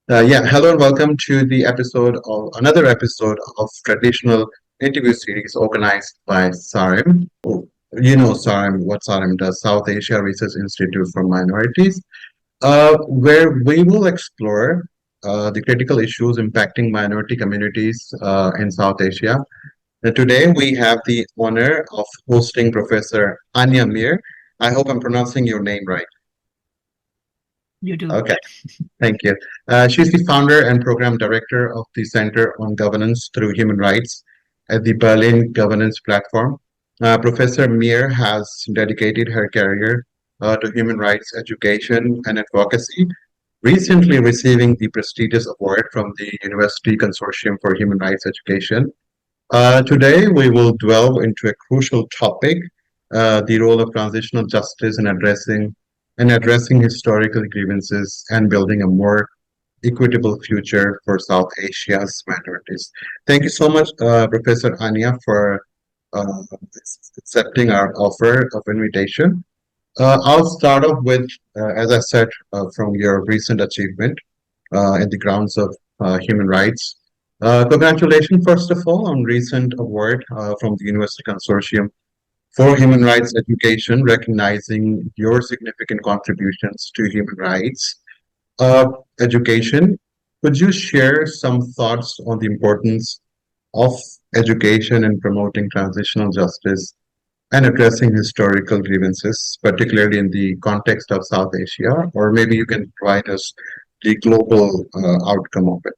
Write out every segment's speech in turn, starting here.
Hello and welcome to the episode of another episode of traditional interview series organized by SARIM. Oh, you know SARIM, what SARIM does, South Asia Research Institute for Minorities, where we will explore the critical issues impacting minority communities in South Asia. Today we have the honor of hosting Professor Anja Mihr. I hope I'm pronouncing your name right. You do. Okay. Thank you. She's the founder and program director of the Center on Governance through Human Rights at the Berlin Governance Platform. Professor Mihr has dedicated her career to human rights education and advocacy, recently receiving the prestigious award from the University Consortium for Human Rights Education. Today, we will delve into a crucial topic, the role of transitional justice in addressing historical grievances and building a more equitable future for South Asia's minorities. Thank you so much, Professor Anya, for uh, accepting our offer of invitation. I'll start off with, as I said, from your recent achievement in the grounds of human rights. Congratulations, first of all, on recent award from the University Consortium for Human Rights Education, recognizing your significant contributions to human rights education. Could you share some thoughts on the importance of education in promoting transitional justice and addressing historical grievances, particularly in the context of South Asia? Or maybe you can provide us the global outcome of it.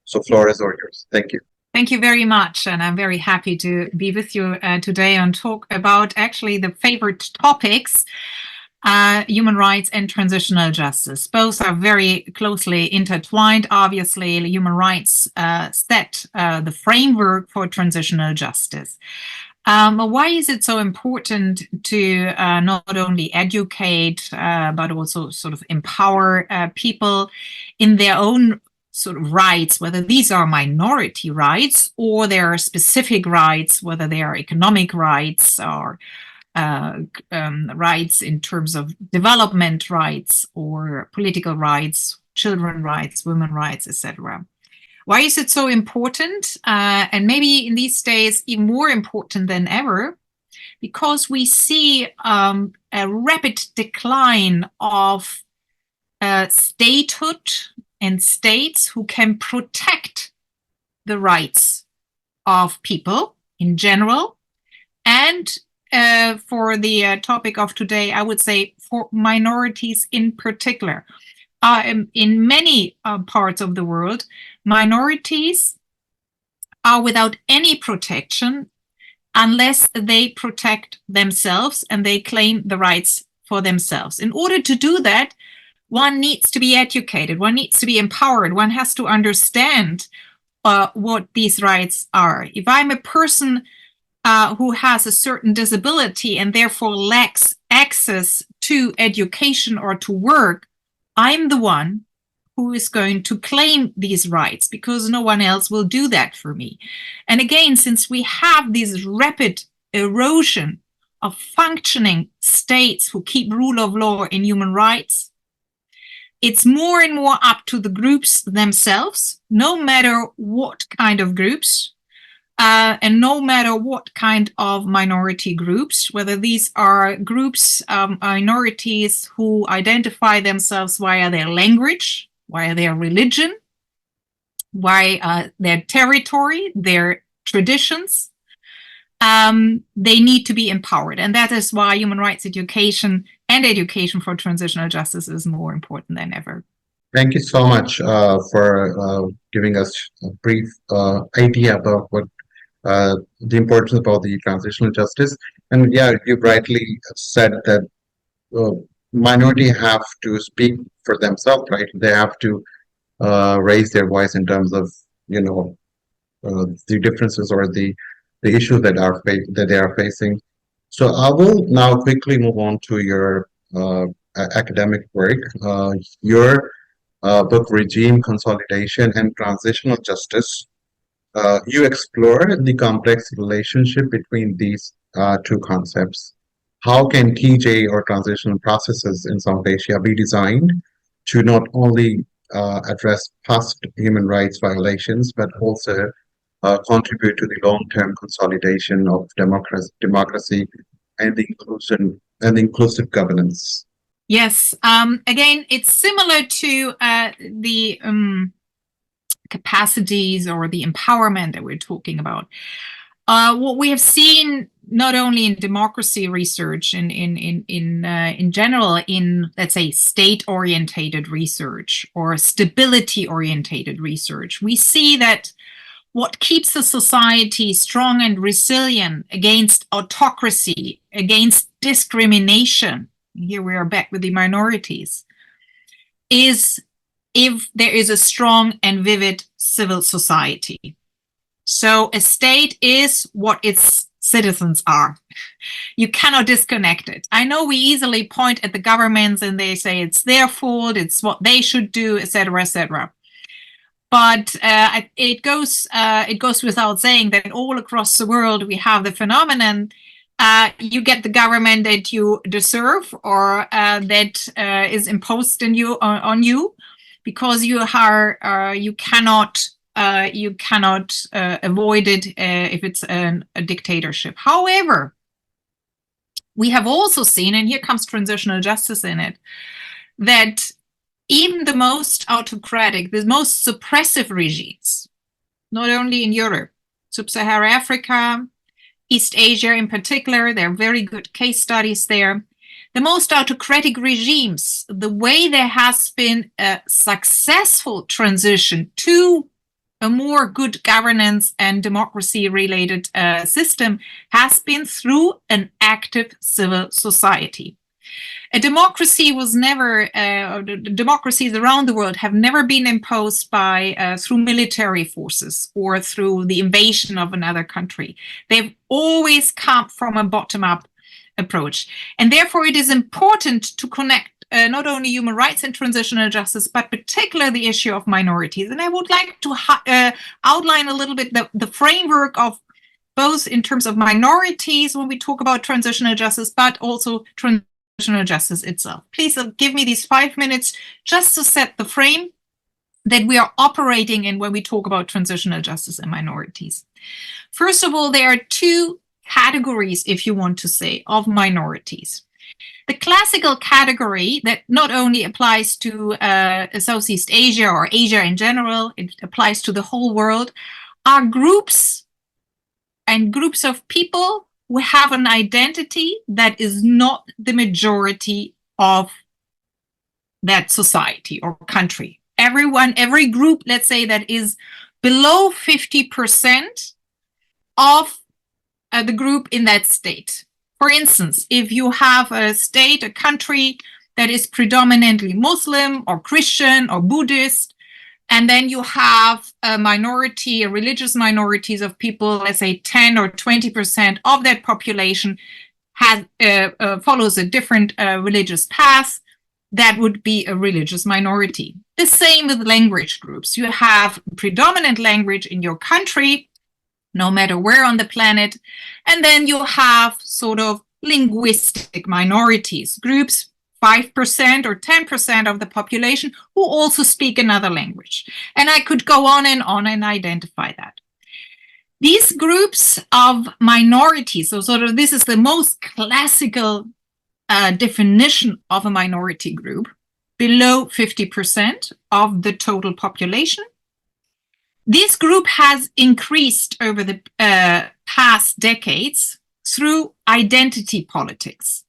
So, floor is all yours. Thank you. Thank you very much. And I'm very happy to be with you today and talk about actually the favorite topics, human rights and transitional justice. Both are very closely intertwined. Obviously, human rights set the framework for transitional justice. Why is it so important to not only educate, but also sort of empower people in their own sort of rights, whether these are minority rights or there are specific rights, whether they are economic rights or rights in terms of development rights or political rights, children rights, women rights, etc. Why is it so important? And maybe in these days, even more important than ever, because we see a rapid decline of statehood and states who can protect the rights of people in general. And for the topic of today, I would say for minorities in particular. In many parts of the world, minorities are without any protection unless they protect themselves and they claim the rights for themselves. In order to do that, one needs to be educated, one needs to be empowered, one has to understand what these rights are. If I'm a person who has a certain disability and therefore lacks access to education or to work, I'm the one who is going to claim these rights because no one else will do that for me. And again, since we have this rapid erosion of functioning states who keep rule of law and human rights, it's more and more up to the groups themselves, no matter what kind of groups, and no matter what kind of minority groups, whether these are groups, minorities who identify themselves via their language, via their religion, via their territory, their traditions, they need to be empowered. And that is why human rights education and education for transitional justice is more important than ever. Thank you so much for giving us a brief idea about what the importance about the transitional justice. And yeah, you rightly said that uh, minority have to speak for themselves, right? They have to raise their voice in terms of, you know, the differences or the issues that they are facing. So I will now quickly move on to your academic work. Your book, Regime Consolidation and Transitional Justice. You explore the complex relationship between these two concepts. How can TJ or transitional processes in South Asia be designed to not only address past human rights violations, but also contribute to the long-term consolidation of democracy and inclusive governance. Yes. Again, it's similar to the capacities or the empowerment that we're talking about. What we have seen not only in democracy research in general, in, let's say, state-orientated research or stability-orientated research, we see that what keeps a society strong and resilient against autocracy, against discrimination, here we are back with the minorities, is if there is a strong and vivid civil society. So a state is what its citizens are. You cannot disconnect it. I know we easily point at the governments and they say it's their fault, it's what they should do, etc., etc. But it goes without saying that all across the world we have the phenomenon. You get the government that you deserve or that is imposed on you, because you cannot avoid it if it's a dictatorship. However, we have also seen, and here comes transitional justice in it, that even the most autocratic, the most suppressive regimes, not only in Europe, Sub-Saharan Africa, East Asia in particular, there are very good case studies there. The most autocratic regimes, the way there has been a successful transition to a more good governance and democracy-related system has been through an active civil society. A democracy was never, democracies around the world have never been imposed by through military forces or through the invasion of another country. They've always come from a bottom-up approach. And therefore, it is important to connect not only human rights and transitional justice, but particularly the issue of minorities. And I would like to outline a little bit the framework of both in terms of minorities when we talk about transitional justice, but also transitional justice itself. Please give me these 5 minutes just to set the frame that we are operating in when we talk about transitional justice and minorities. First of all, there are two categories, if you want to say, of minorities. The classical category that not only applies to Southeast Asia or Asia in general, it applies to the whole world, are groups and groups of people who have an identity that is not the majority of that society or country. Every group, let's say, that is below 50% of the group in that state. For instance, if you have a state, a country that is predominantly Muslim or Christian or Buddhist, and then you have a minority, religious minorities of people, let's say 10 or 20% of that population follows a different religious path, that would be a religious minority. The same with language groups. You have predominant language in your country, no matter where on the planet. And then you have sort of linguistic minorities, groups, 5% or 10% of the population who also speak another language. And I could go on and identify that. These groups of minorities, so sort of this is the most classical definition of a minority group, below 50% of the total population. This group has increased over the past decades through identity politics.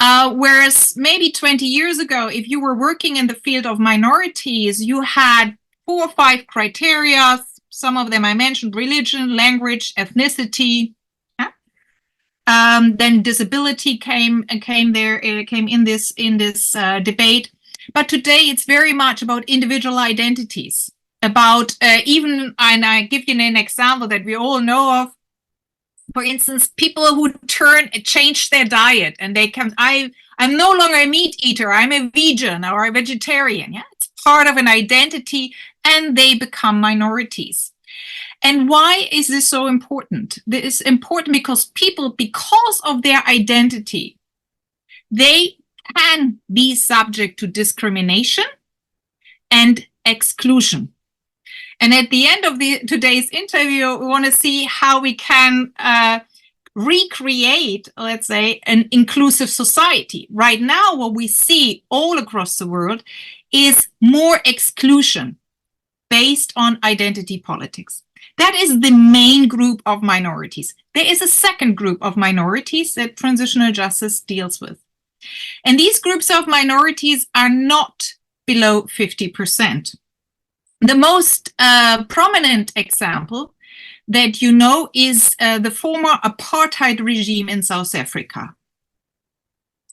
Whereas maybe 20 years ago, if you were working in the field of minorities, you had 4 or 5 criteria. Some of them I mentioned: religion, language, ethnicity. Then disability came in this debate. But today it's very much about individual identities. About even, and I give you an example that we all know of, for instance, people who change their diet and they come, I'm no longer a meat eater, I'm a vegan or a vegetarian. Yeah, it's part of an identity and they become minorities. And why is this so important? This is important because people, because of their identity, they can be subject to discrimination. and exclusion. And at the end of today's interview, we want to see how we can recreate, let's say, an inclusive society. Right now, what we see all across the world is more exclusion based on identity politics. That is the main group of minorities. There is a second group of minorities that transitional justice deals with. And these groups of minorities are not below 50%. The most prominent example that you know is the former apartheid regime in South Africa,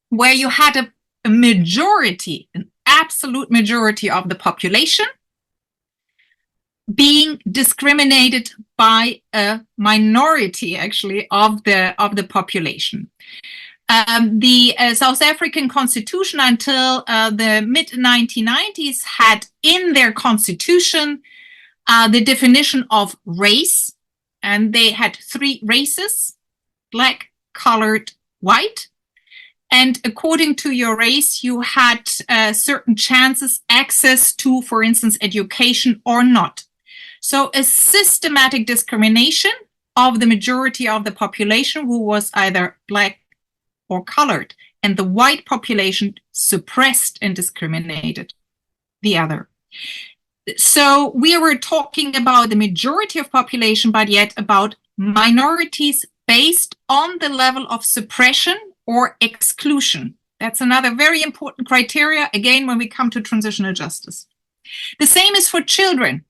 where you had a majority, an absolute majority of the population being discriminated by a minority, actually, of the population. The South African constitution until the mid-1990s had in their constitution the definition of race, and they had 3 races: black, colored, white. And according to your race, you had certain chances, access to, for instance, education or not. So a systematic discrimination of the majority of the population who was either black or colored, and the white population suppressed and discriminated the other. So we were talking about the majority of population, but yet about minorities based on the level of suppression or exclusion. That's another very important criteria, again, when we come to transitional justice. The same is for children.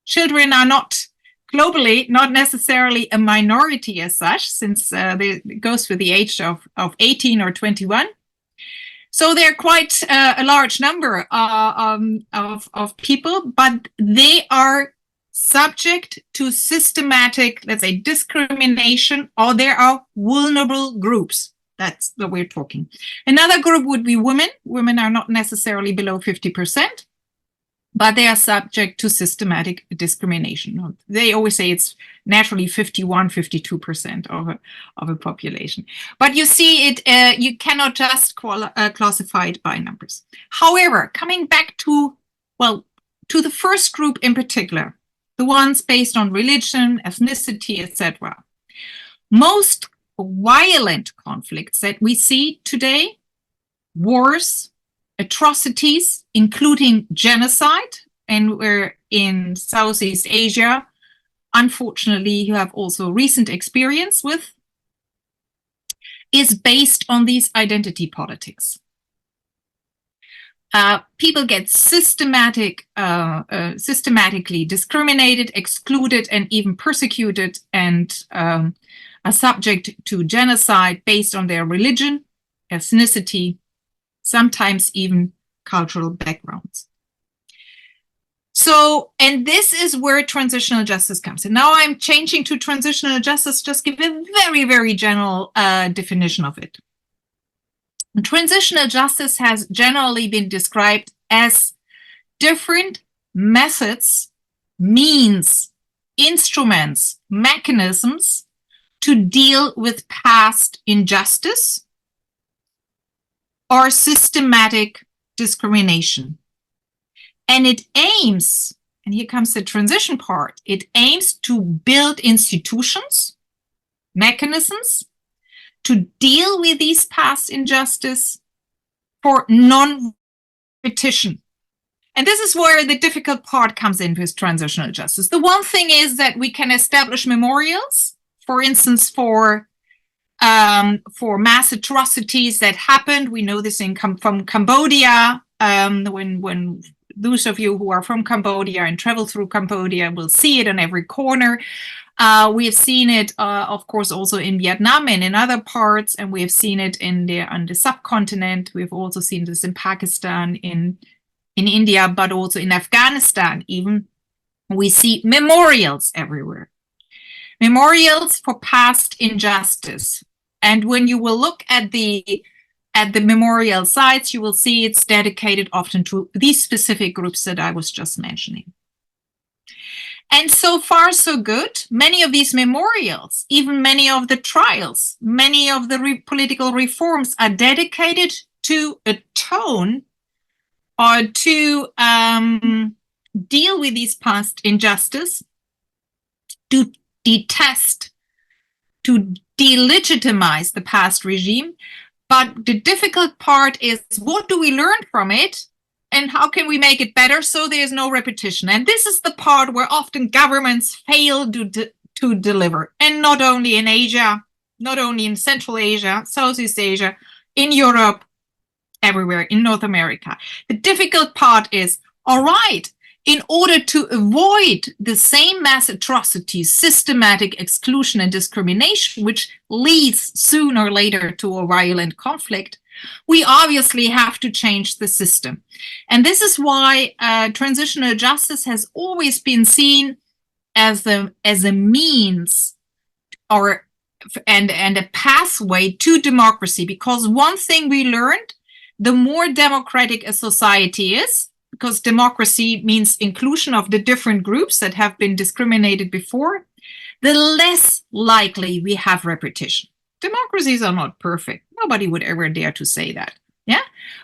Children are not globally not necessarily a minority as such, since it goes with the age of 18 or 21. So they're quite a large number of people, but they are subject to systematic, let's say, discrimination, or there are vulnerable groups. That's what we're talking. Another group would be women. Women are not necessarily below 50%. But they are subject to systematic discrimination. They always say it's naturally 51, 52% of a population. But you see it, you cannot just classify it by numbers. However, coming back to the first group in particular, the ones based on religion, ethnicity, etc. Most violent conflicts that we see today, wars, atrocities, including genocide, and we're in Southeast Asia, unfortunately, you have also recent experience with, is based on these identity politics. People get systematically discriminated, excluded, and even persecuted, and are subject to genocide based on their religion, ethnicity, sometimes even cultural backgrounds. So, and this is where transitional justice comes in. Now I'm changing to transitional justice, just give a very, very general definition of it. Transitional justice has generally been described as different methods, means, instruments, mechanisms to deal with past injustice or systematic discrimination. And it aims, and here comes the transition part, it aims to build institutions, mechanisms to deal with these past injustice for non-repetition. And this is where the difficult part comes in with transitional justice. The one thing is that we can establish memorials, for instance, for mass atrocities that happened. We know this from Cambodia. When those of you who are from Cambodia and travel through Cambodia will see it on every corner. We have seen it, of course, also in Vietnam and in other parts, and we have seen it on the subcontinent. We've also seen this in Pakistan, in India, but also in Afghanistan even. We see memorials everywhere. Memorials for past injustice. And when you will look at the memorial sites, you will see it's dedicated often to these specific groups that I was just mentioning. And so far, so good. Many of these memorials, even many of the trials, many of the political reforms are dedicated to atone to deal with these past injustice, to detest, to delegitimize the past regime. But the difficult part is, what do we learn from it? And how can we make it better so there's no repetition? And this is the part where often governments fail to deliver. And not only in Asia, not only in Central Asia, Southeast Asia, in Europe, everywhere, in North America. The difficult part is, all right, in order to avoid the same mass atrocities, systematic exclusion and discrimination, which leads sooner or later to a violent conflict, we obviously have to change the system. And this is why transitional justice has always been seen as a means and a pathway to democracy. Because one thing we learned, the more democratic a society is, because democracy means inclusion of the different groups that have been discriminated before, the less likely we have repetition. Democracies are not perfect. Nobody would ever dare to say that. Yeah,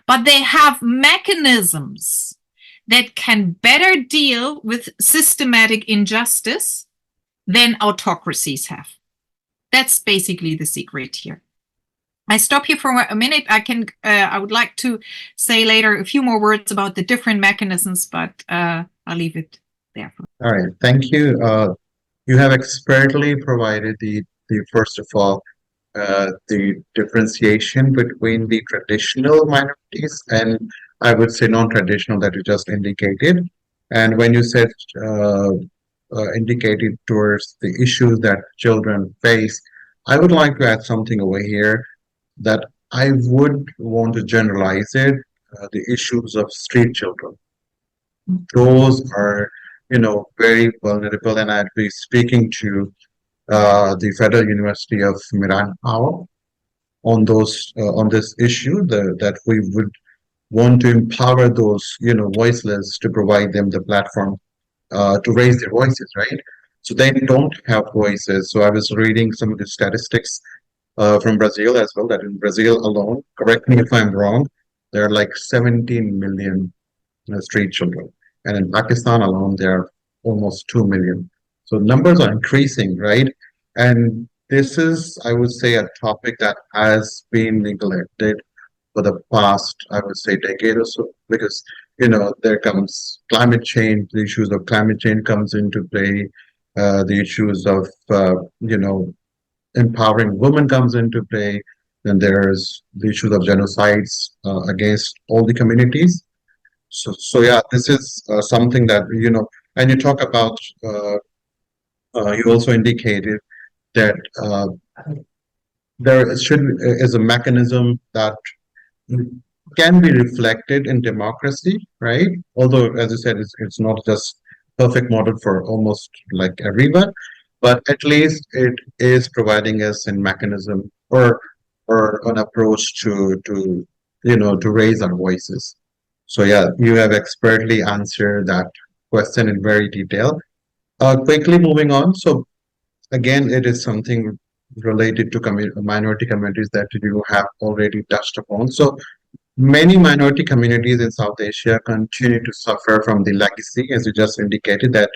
but they have mechanisms that can better deal with systematic injustice than autocracies have. That's basically the secret here. I stop here for a minute. I would like to say later a few more words about the different mechanisms, but I'll leave it there. All right, thank you. You have expertly provided the first of all, the differentiation between the traditional minorities and I would say non-traditional that you just indicated. And when you said indicated towards the issues that children face, I would like to add something over here that I would want to generalize it, the issues of street children. Those are, very vulnerable, and I'd be speaking to the Federal University of Miran on this issue, that we would want to empower those, voiceless, to provide them the platform to raise their voices, right? So they don't have voices. So I was reading some of the statistics from Brazil as well, that in Brazil alone, correct me if I'm wrong, there are like 17 million street children. And in Pakistan alone, there are almost 2 million. So numbers are increasing, right? And this is, I would say, a topic that has been neglected for the past, I would say, decade or so, because, there comes climate change, the issues of climate change comes into play, the issues of, empowering women comes into play, then there's the issues of genocides against all the communities. So yeah, this is something that, and you talk about, you also indicated that there is a mechanism that can be reflected in democracy, right? Although, as you said, it's not just perfect model for almost like everyone, but at least it is providing us a mechanism or an approach to raise our voices. So yeah, you have expertly answered that question in very detail. Quickly moving on. So again, it is something related to minority communities that you have already touched upon. So many minority communities in South Asia continue to suffer from the legacy, as you just indicated, that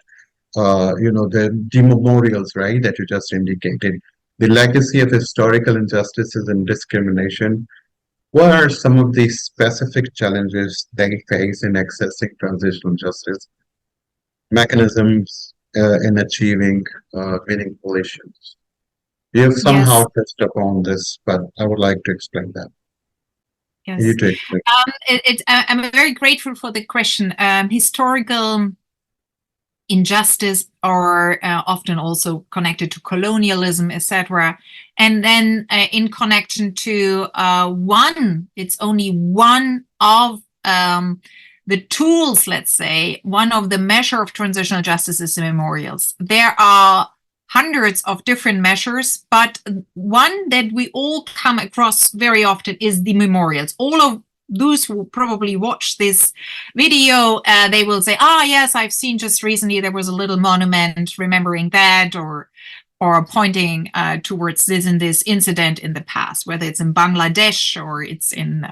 the memorials, right, that you just indicated, the legacy of historical injustices and discrimination. What are some of the specific challenges they face in accessing transitional justice mechanisms in achieving meaningful issues? You have somehow Yes. touched upon this, but I would like to explain that. Yes. You to explain. I'm very grateful for the question. Historical injustice are often also connected to colonialism, etc. And then in connection to it's only one of the tools, let's say, one of the measure of transitional justice is the memorials. There are hundreds of different measures, but one that we all come across very often is the memorials. All of those who probably watch this video, they will say, yes, I've seen just recently there was a little monument remembering that, or pointing towards this and this incident in the past, whether it's in Bangladesh or it's in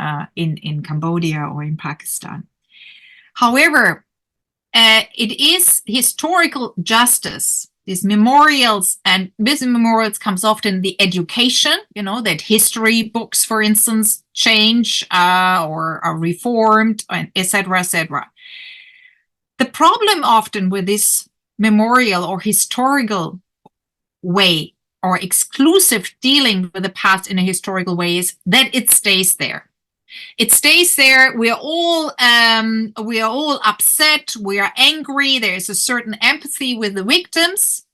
Cambodia or in Pakistan. However, it is historical justice. These memorials, and with memorials comes often the education, that history books, for instance, change or are reformed, etc., etc. The problem often with this memorial or historical way or exclusive dealing with the past in a historical way is that it stays there. It stays there. We are all upset. We are angry. There is a certain empathy with the victims,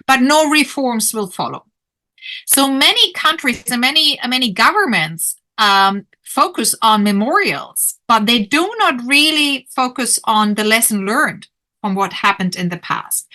but no reforms will follow. So many countries and many governments focus on memorials, but they do not really focus on the lesson learned from what happened in the past.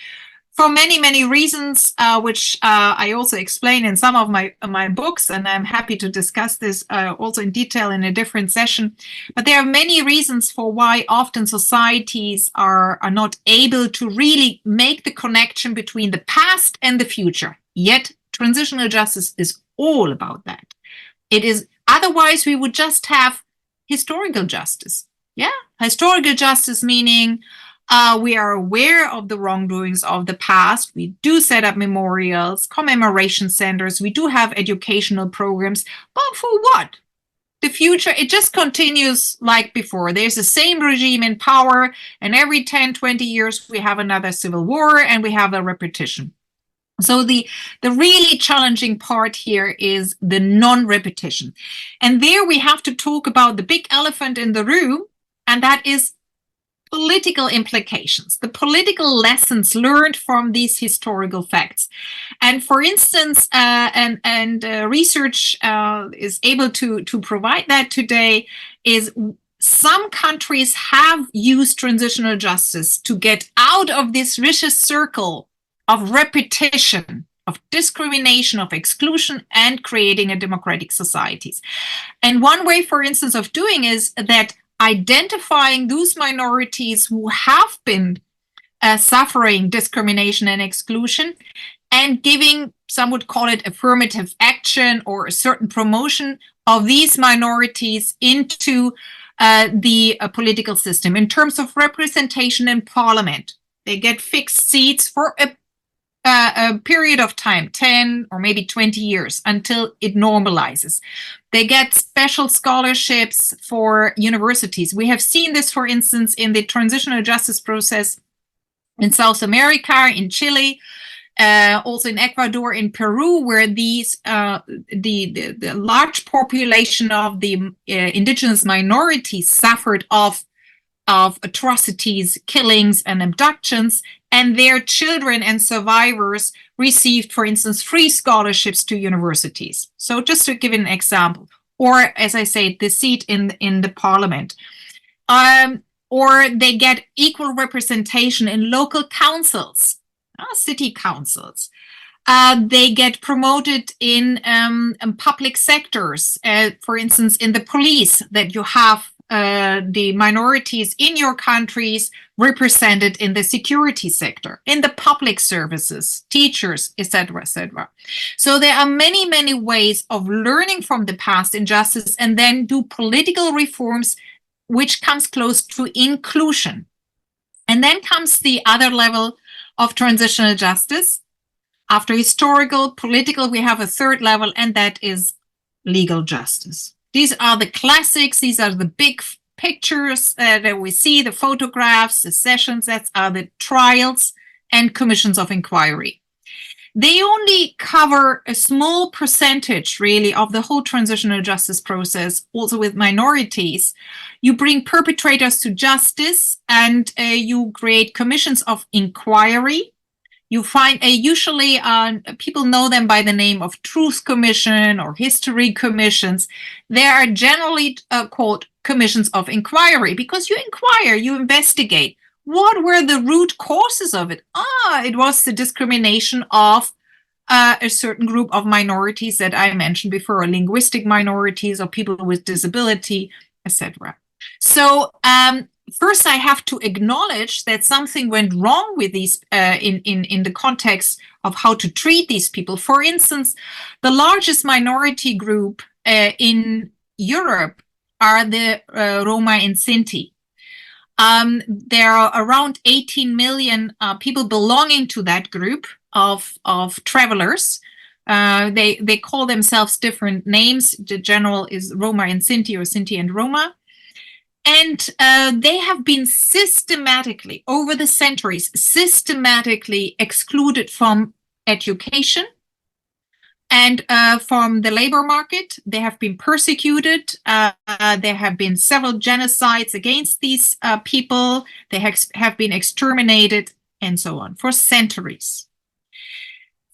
For many reasons, which I also explain in some of my books, and I'm happy to discuss this also in detail in a different session. But there are many reasons for why often societies are not able to really make the connection between the past and the future. Yet transitional justice is all about that. It is, otherwise we would just have historical justice. Yeah, historical justice meaning we are aware of the wrongdoings of the past. We do set up memorials, commemoration centers. We do have educational programs. But for what? The future, it just continues like before. There's the same regime in power, and every 10, 20 years we have another civil war and we have a repetition. So the really challenging part here is the non-repetition. And there we have to talk about the big elephant in the room, and that is political implications, the political lessons learned from these historical facts. And for instance, research is able to provide that today, is some countries have used transitional justice to get out of this vicious circle of repetition, of discrimination, of exclusion, and creating a democratic societies. And one way, for instance, of doing is that identifying those minorities who have been suffering discrimination and exclusion, and giving, some would call it affirmative action or a certain promotion of these minorities into the political system in terms of representation in parliament. They get fixed seats for a period of time, 10 or maybe 20 years, until it normalizes. They get special scholarships for universities. We have seen this, for instance, in the transitional justice process in South America, in Chile, also in Ecuador, in Peru, where these the large population of the indigenous minorities suffered of atrocities, killings, and abductions, and their children and survivors received, for instance, free scholarships to universities. So just to give an example, or as I say, the seat in the parliament, or they get equal representation in local councils, city councils. They get promoted in public sectors, for instance, in the police, that you have the minorities in your countries represented in the security sector, in the public services, teachers, etc., etc. So there are many ways of learning from the past injustice and then do political reforms, which comes close to inclusion. And then comes the other level of transitional justice. After historical, political, we have a third level, and that is legal justice. These are the classics. These are the big pictures that we see, the photographs, the sessions. That are the trials and commissions of inquiry. They only cover a small percentage, really, of the whole transitional justice process, also with minorities. You bring perpetrators to justice, and you create commissions of inquiry. You find usually people know them by the name of Truth Commission or History Commissions. They are generally called commissions of inquiry because you inquire, you investigate. What were the root causes of it? It was the discrimination of a certain group of minorities that I mentioned before, or linguistic minorities or people with disability, etc. So first, I have to acknowledge that something went wrong with these in the context of how to treat these people. For instance, the largest minority group in Europe are the Roma and Sinti. There are around 18 million people belonging to that group of travelers. They call themselves different names. The general is Roma and Sinti, or Sinti and Roma. And they have been systematically, over the centuries, systematically excluded from education and from the labor market. They have been persecuted. There have been several genocides against these people. They have been exterminated, and so on, for centuries.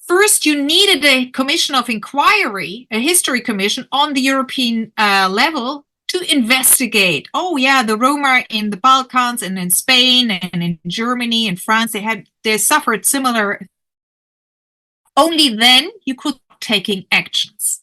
First, you needed a commission of inquiry, a history commission on the European level, to investigate. Oh yeah, the Roma in the Balkans and in Spain and in Germany and France, they suffered similar. Only then you could taking actions.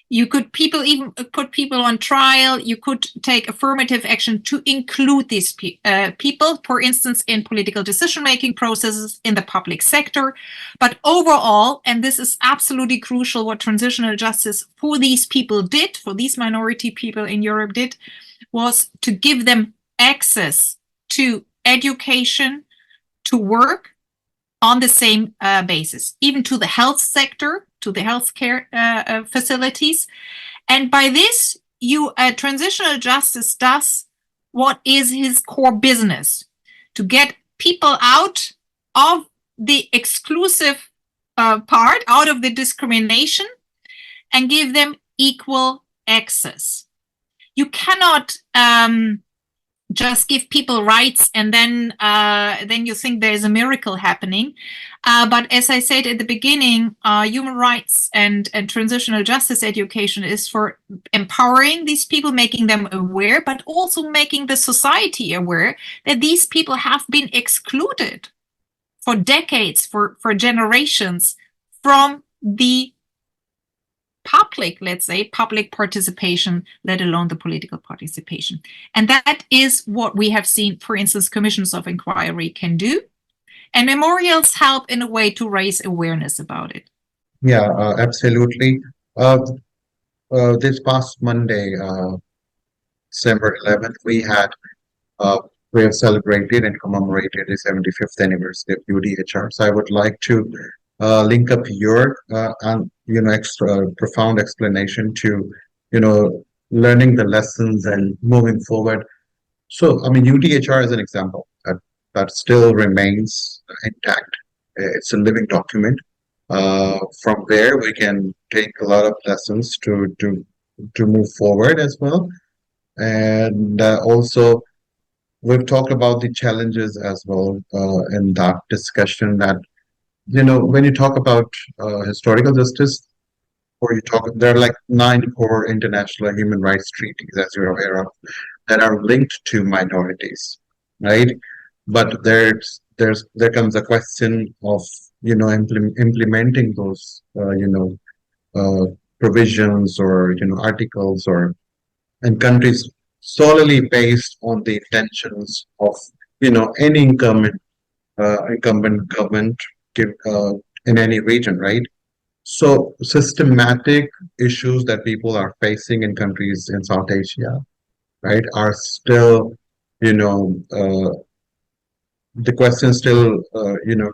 You could even put people on trial. You could take affirmative action to include these people, for instance, in political decision-making processes in the public sector. But overall, and this is absolutely crucial, what transitional justice for these people did, for these minority people in Europe did, was to give them access to education, to work on the same basis, even to the health sector, to the healthcare facilities. And by this, transitional justice does what is his core business: to get people out of the exclusive part, out of the discrimination, and give them equal access. You cannot just give people rights and then you think there's a miracle happening. But as I said at the beginning, human rights and transitional justice education is for empowering these people, making them aware, but also making the society aware that these people have been excluded for decades, for generations, from the public, let's say, public participation, let alone the political participation. And that is what we have seen, for instance, commissions of inquiry can do. And memorials help in a way to raise awareness about it. Yeah, absolutely. This past Monday, December 11th, we have celebrated and commemorated the 75th anniversary of UDHR. So I would like to link up your extra profound explanation to learning the lessons and moving forward. So I mean, UDHR is an example that still remains intact. It's a living document. From there, we can take a lot of lessons to move forward as well. And also, we've talked about the challenges as well in that discussion. That when you talk about historical justice, or there are like 9 core international human rights treaties, as you're aware of, that are linked to minorities, right? But there comes a question of implementing those provisions, or articles, or in countries solely based on the intentions of any incumbent government in any region, right? So systematic issues that people are facing in countries in South Asia, right, are still, the question still,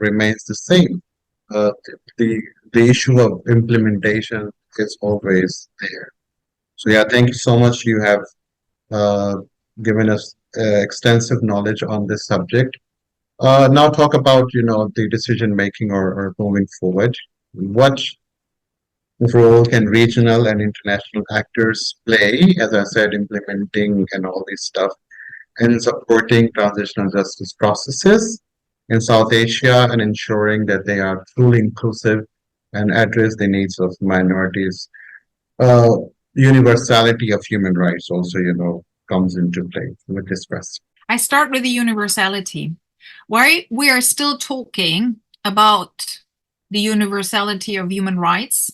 remains the same. The the issue of implementation is always there. So yeah, thank you so much. You have uh, given us extensive knowledge on this subject. Now talk about, the decision making, or moving forward. What role can regional and international actors play, as I said, implementing and all this stuff, in supporting transitional justice processes in South Asia, and ensuring that they are truly inclusive and address the needs of minorities? Uh, Universality of human rights also, comes into play with this question. I start with the universality. Why we are still talking about the universality of human rights,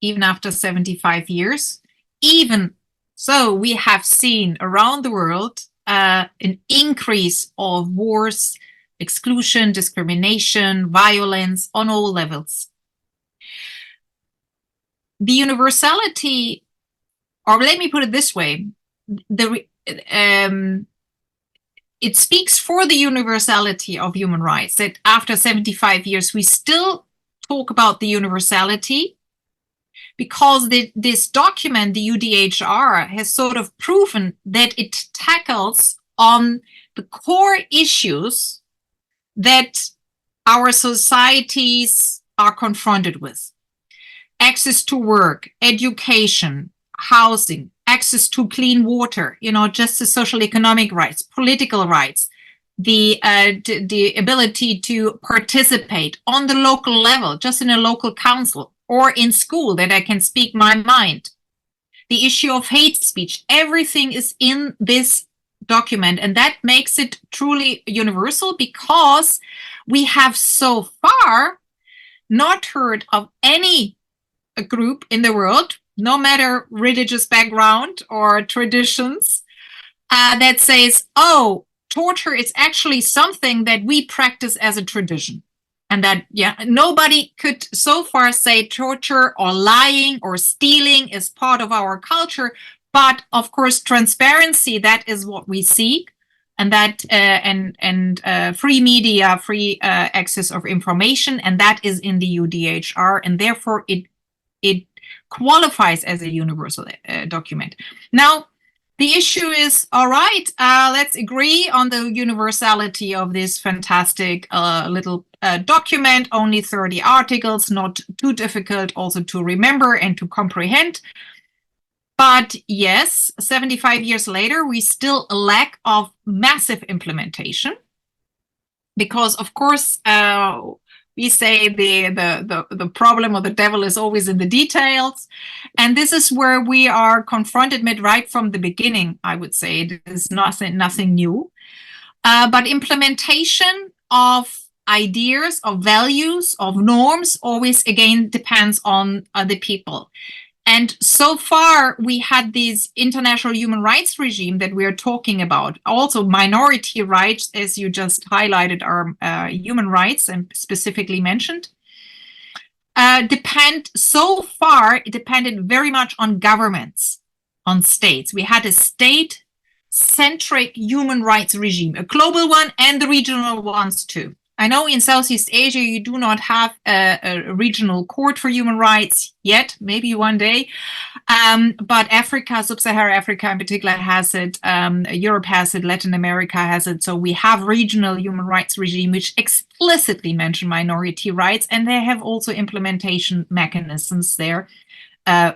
even after 75 years. Even so, we have seen around the world an increase of wars, exclusion, discrimination, violence on all levels. The universality, or let me put it this way, it speaks for the universality of human rights that after 75 years, we still talk about the universality, because this document, the UDHR, has sort of proven that it tackles on the core issues that our societies are confronted with. Access to work, education, housing, access to clean water, just the social economic rights, political rights, the ability to participate on the local level, just in a local council or in school, that I can speak my mind. The issue of hate speech, everything is in this document, and that makes it truly universal, because we have so far not heard of any group in the world, no matter religious background or traditions, that says, oh, torture is actually something that we practice as a tradition. And that, nobody could so far say torture or lying or stealing is part of our culture. But of course, transparency, that is what we seek. And that free media, free access of information, and that is in the UDHR, and therefore it qualifies as a universal document. Now, the issue is, all right, let's agree on the universality of this fantastic little document, only 30 articles, not too difficult also to remember and to comprehend. But yes, 75 years later, we still lack of massive implementation, because, of course, we say the problem or the devil is always in the details. And this is where we are confronted with right from the beginning, I would say. It is nothing new. But implementation of ideas, of values, of norms, always, again, depends on the people. And so far, we had this international human rights regime that we are talking about. Also, minority rights, as you just highlighted, are human rights and specifically mentioned. So far, it depended very much on governments, on states. We had a state-centric human rights regime, a global one and the regional ones too. I know in Southeast Asia, you do not have a regional court for human rights yet, maybe one day. But Africa, Sub-Saharan Africa in particular, has it. Europe has it. Latin America has it. So we have regional human rights regime, which explicitly mention minority rights. And they have also implementation mechanisms there,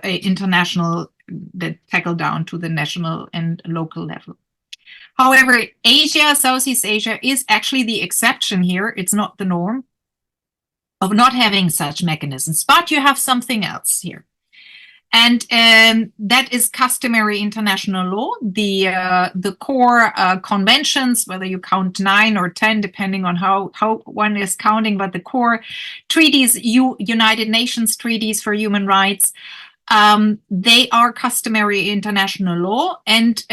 international, that tackle down to the national and local level. However, Asia, Southeast Asia, is actually the exception here. It's not the norm of not having such mechanisms, but you have something else here. And that is customary international law, the core conventions, whether you count 9 or 10, depending on how one is counting, but the core treaties, United Nations treaties for human rights, they are customary international law, and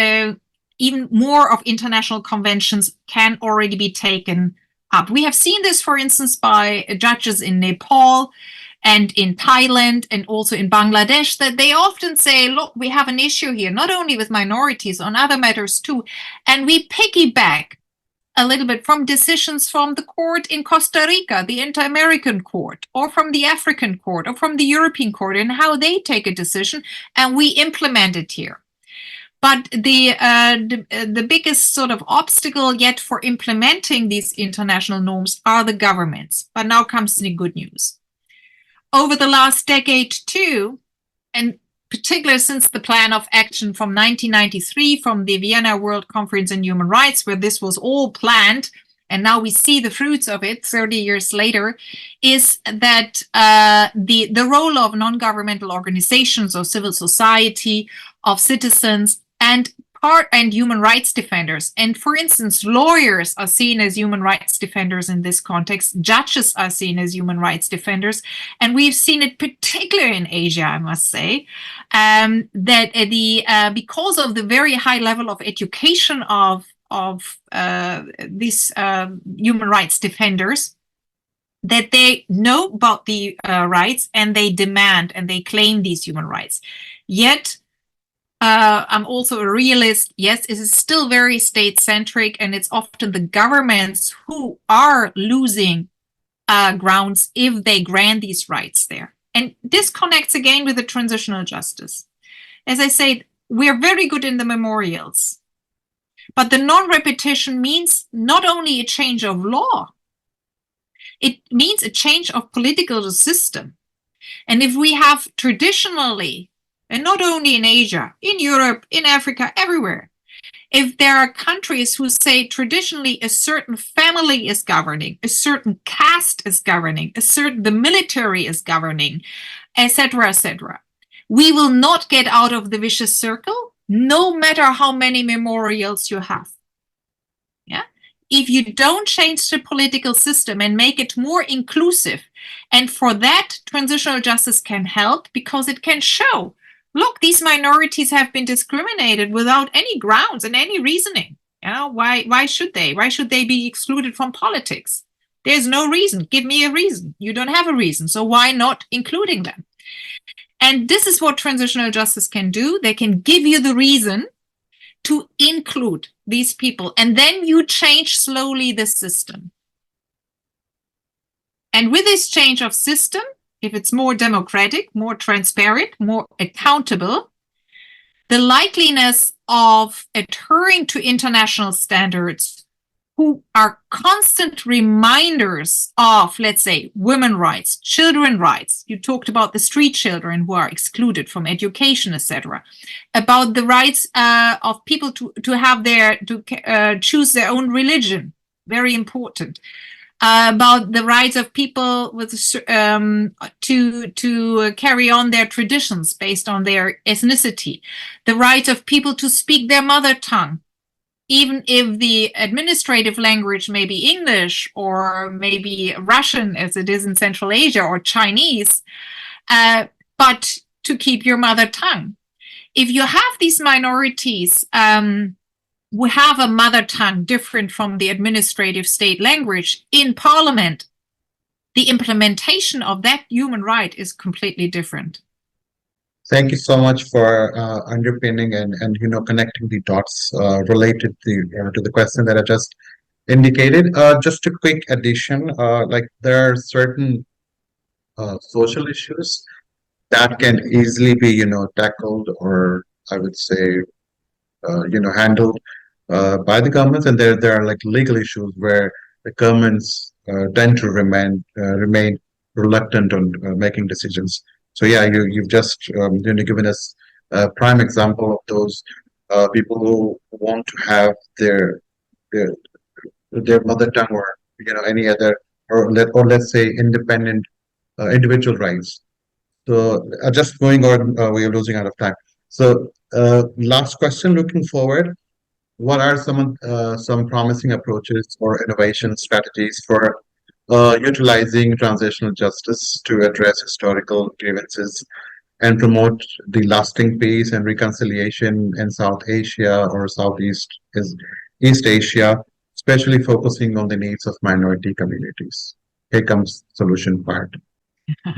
even more of international conventions can already be taken up. We have seen this, for instance, by judges in Nepal and in Thailand and also in Bangladesh, that they often say, look, we have an issue here, not only with minorities, on other matters too. And we piggyback a little bit from decisions from the court in Costa Rica, the Inter-American Court, or from the African Court, or from the European Court, and how they take a decision, and we implement it here. But the biggest sort of obstacle yet for implementing these international norms are the governments. But now comes the good news. Over the last decade too, and particularly since the plan of action from 1993, from the Vienna World Conference on Human Rights, where this was all planned, and now we see the fruits of it 30 years later, is that the role of non-governmental organizations or civil society, of citizens, and human rights defenders. And for instance, lawyers are seen as human rights defenders in this context. Judges are seen as human rights defenders. And we've seen it particularly in Asia, I must say, that because of the very high level of education of these human rights defenders, that they know about the rights and they demand and they claim these human rights. Yet, I'm also a realist. Yes, it is still very state-centric, and it's often the governments who are losing grounds if they grant these rights there. And this connects again with the transitional justice. As I said, we're very good in the memorials, but the non-repetition means not only a change of law, it means a change of political system. And if we have traditionally, and not only in Asia, in Europe, in Africa, everywhere, if there are countries who say traditionally a certain family is governing, a certain caste is governing, the military is governing, etc., we will not get out of the vicious circle, no matter how many memorials you have. Yeah? If you don't change the political system and make it more inclusive, and for that, transitional justice can help because it can show, look, these minorities have been discriminated without any grounds and any reasoning. You know, why should they? Why should they be excluded from politics? There's no reason. Give me a reason. You don't have a reason. So why not including them? And this is what transitional justice can do. They can give you the reason to include these people. And then you change slowly the system. And with this change of system, if it's more democratic, more transparent, more accountable, the likeliness of adhering to international standards who are constant reminders of, let's say, women's rights, children's rights. You talked about the street children who are excluded from education, etc. About the rights of people to choose their own religion, very important. About the rights of people with to carry on their traditions based on their ethnicity, the right of people to speak their mother tongue, even if the administrative language may be English or maybe Russian, as it is in Central Asia, or Chinese, but to keep your mother tongue. If you have these minorities who have a mother tongue different from the administrative state language in parliament, the implementation of that human right is completely different. Thank you so much for underpinning and connecting the dots related to the question that I just indicated. Just a quick addition, like there are certain social issues that can easily be tackled, or I would say handled by the governments, and there are like legal issues where the governments tend to remain reluctant on making decisions. So yeah, you've just given us a prime example of those people who want to have their mother tongue, or any other, or let's say independent individual rights. So just going on, we are losing out of time. So last question, looking forward, what are some promising approaches or innovation strategies for utilizing transitional justice to address historical grievances and promote the lasting peace and reconciliation in South Asia or East Asia, especially focusing on the needs of minority communities? Here comes solution part.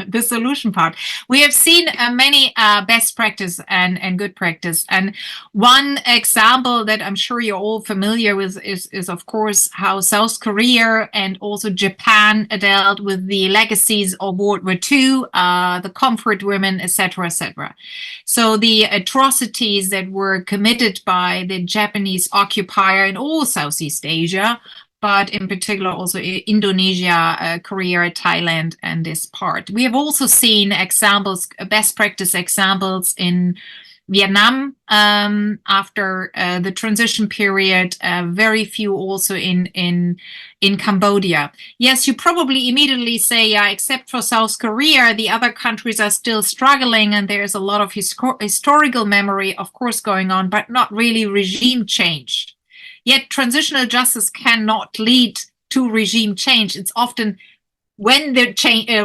The solution part. We have seen many best practice and good practice. And one example that I'm sure you're all familiar with is of course, how South Korea and also Japan dealt with the legacies of World War II, the comfort women, etc., etc. So the atrocities that were committed by the Japanese occupier in all Southeast Asia, but in particular also Indonesia, Korea, Thailand, and this part. We have also seen examples, best practice examples in Vietnam after the transition period, very few also in Cambodia. Yes, you probably immediately say, yeah, except for South Korea, the other countries are still struggling, and there's a lot of historical memory, of course, going on, but not really regime change. Yet transitional justice cannot lead to regime change. It's often when the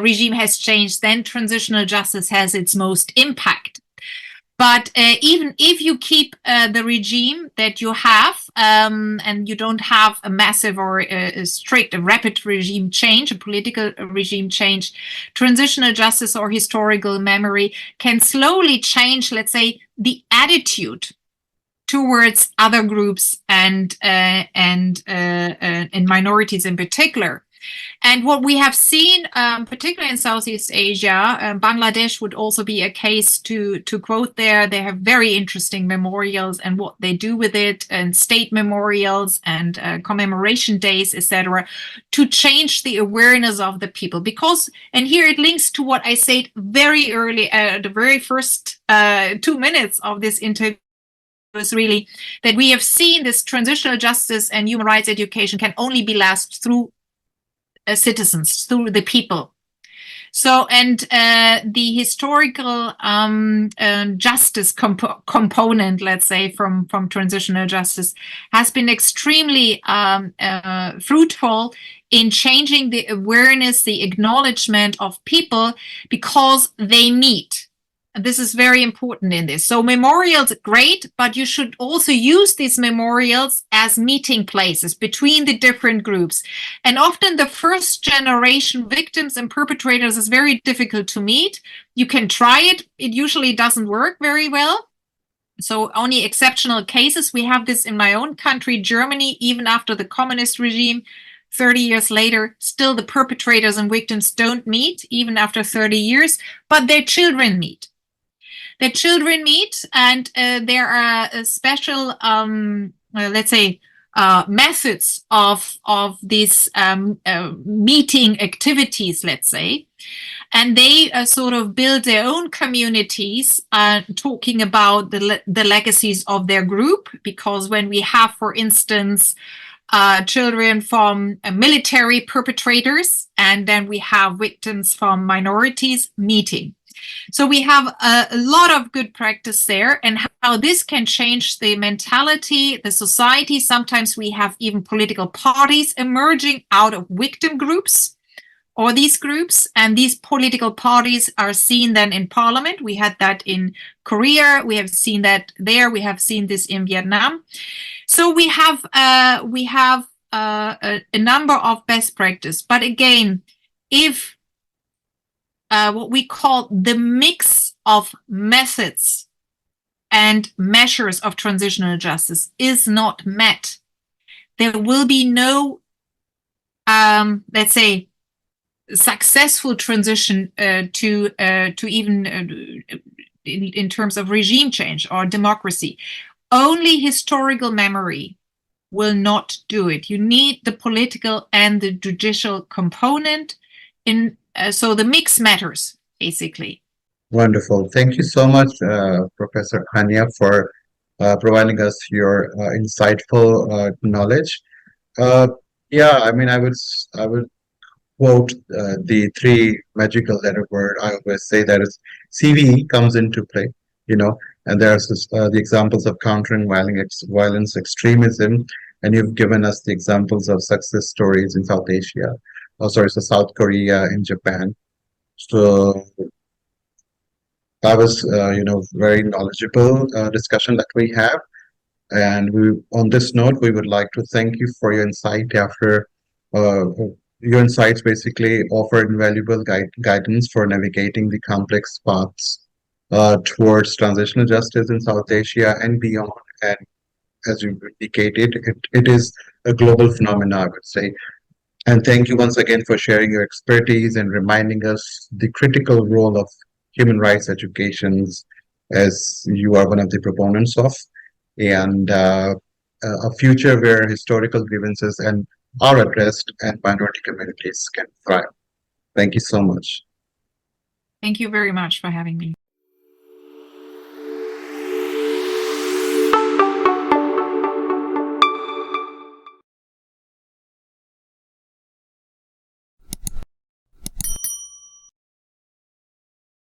regime has changed, then transitional justice has its most impact. But even if you keep the regime that you have, and you don't have a massive or a strict, a rapid regime change, a political regime change, transitional justice or historical memory can slowly change, let's say, the attitude towards other groups and minorities in particular. And what we have seen, particularly in Southeast Asia, Bangladesh would also be a case to quote there. They have very interesting memorials and what they do with it, and state memorials and commemoration days, etc., to change the awareness of the people. Because, and here it links to what I said very early, the very first 2 minutes of this interview, was really that we have seen this transitional justice and human rights education can only be last through citizens, through the people. So, and the historical justice component, let's say, from transitional justice has been extremely fruitful in changing the awareness, the acknowledgement of people, because they meet. This is very important in this. So memorials, great, but you should also use these memorials as meeting places between the different groups. And often the first generation victims and perpetrators is very difficult to meet. You can try it. It usually doesn't work very well. So only exceptional cases. We have this in my own country, Germany, even after the communist regime. 30 years later, still the perpetrators and victims don't meet, even after 30 years, but their children meet. Their children meet, and there are special, let's say, methods of these meeting activities, let's say. And they sort of build their own communities, talking about the legacies of their group. Because when we have, for instance, children from military perpetrators, and then we have victims from minorities meeting. So we have a lot of good practice there, and how this can change the mentality, the society. Sometimes we have even political parties emerging out of victim groups or these groups, and these political parties are seen then in parliament. We had that in Korea, we have seen that there, we have seen this in Vietnam. So we have a number of best practice. But again, if what we call the mix of methods and measures of transitional justice is not met, there will be no, let's say, successful transition to even in terms of regime change or democracy. Only historical memory will not do it. You need the political and the judicial component in. So the mix matters, basically. Wonderful. Thank you so much, Professor Anja, for providing us your insightful knowledge. Yeah, I mean, I would quote the three magical letter word. I always say that is CVE comes into play, and there's the examples of countering violence, extremism, and you've given us the examples of success stories in South Asia. Oh, sorry, so South Korea and Japan. So that was, very knowledgeable discussion that we have. And on this note, we would like to thank you for your insight. After your insights basically offer invaluable guidance for navigating the complex paths towards transitional justice in South Asia and beyond. And as you indicated, it is a global phenomenon, I would say. And thank you once again for sharing your expertise and reminding us the critical role of human rights educations, as you are one of the proponents of, and a future where historical grievances are addressed and minority communities can thrive. Thank you so much. Thank you very much for having me.